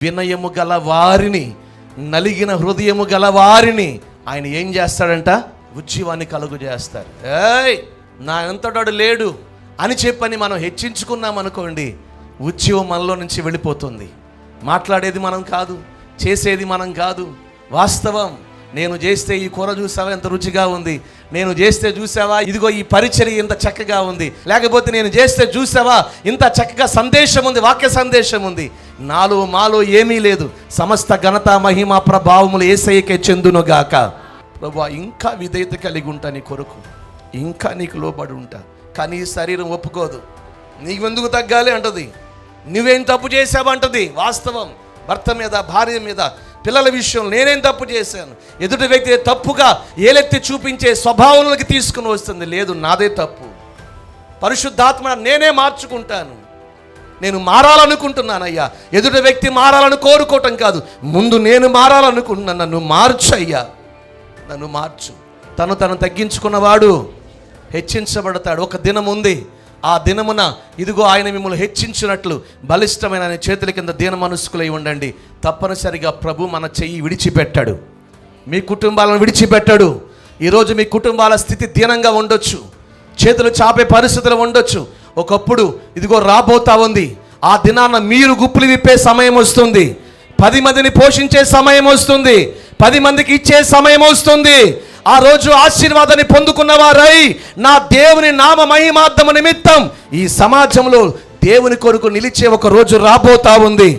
వినయము గల వారిని, నలిగిన హృదయము గల వారిని ఆయన ఏం చేస్తాడంట? ఉజ్జీవాన్ని కలుగు చేస్తాడు. నా ఎంతటాడు లేడు అని చెప్పని మనం హెచ్చించుకున్నాం అనుకోండి, ఉజ్జీవం మనలో నుంచి వెళ్ళిపోతుంది. మాట్లాడేది మనం కాదు, చేసేది మనం కాదు. వాస్తవం. నేను చేస్తే ఈ కూర చూసావా ఎంత రుచిగా ఉంది, నేను చేస్తే చూసావా ఇదిగో ఈ పరిచర్య ఇంత చక్కగా ఉంది, లేకపోతే నేను చేస్తే చూసావా ఇంత చక్కగా సందేశం ఉంది, వాక్య సందేశం ఉంది. నాలో మాలో ఏమీ లేదు. సమస్త ఘనత మహిమ ప్రభావములు యేసయ్యకే చెందునుగాక. ప్రభువా, ఇంకా విధేయత కలిగి ఉంటా నీ కొరకు, ఇంకా నీకు లోబడి ఉంటా. కానీ ఈ శరీరం ఒప్పుకోదు. నీవెందుకు తగ్గాలి అంటది, నువ్వేం తప్పు చేసావంటది. వాస్తవం. భర్త మీద, భార్య మీద, పిల్లల విషయంలో నేనేం తప్పు చేశాను, ఎదుటి వ్యక్తి తప్పుగా ఏలెత్తి చూపించే స్వభావంలోకి తీసుకుని వస్తుంది. లేదు, నాదే తప్పు. పరిశుద్ధాత్మ నేనే మార్చుకుంటాను, నేను మారాలనుకుంటున్నానయ్యా. ఎదుటి వ్యక్తి మారాలని కోరుకోవటం కాదు, ముందు నేను మారాలనుకుంటున్నాను. నన్ను మార్చు అయ్యా, నన్ను మార్చు. తను తగ్గించుకున్నవాడు హెచ్చించబడతాడు. ఒక దినం ఉంది, ఆ దినమున ఇదిగో ఆయన మిమ్మల్ని హెచ్చించినట్లు బలిష్టమైన ఆయన చేతుల కింద దీన మనస్కులై ఉండండి. తప్పనిసరిగా ప్రభు మన చెయ్యి విడిచిపెట్టాడు, మీ కుటుంబాలను విడిచిపెట్టాడు. ఈరోజు మీ కుటుంబాల స్థితి దీనంగా ఉండొచ్చు, చేతులు చాపే పరిస్థితులు ఉండొచ్చు. ఒకప్పుడు ఇదిగో రాబోతా ఉంది, ఆ దినాన మీరు గుప్పులు విప్పే సమయం వస్తుంది, 10 మందిని పోషించే సమయం వస్తుంది, 10 మందికి ఇచ్చే సమయం వస్తుంది. ఆ రోజు ఆశీర్వాదాన్ని పొందుకున్నవారై నా దేవుని నామ మహిమార్థము నిమిత్తం ఈ సమాజంలో దేవుని కొరకు నిలిచే ఒక రోజు రాబోతా ఉంది.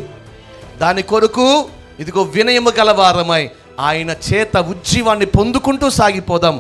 దాని కొరకు ఇదిగో వినయము గలవారమై ఆయన చేత ఉజ్జీవాన్ని పొందుకుంటూ సాగిపోదాం.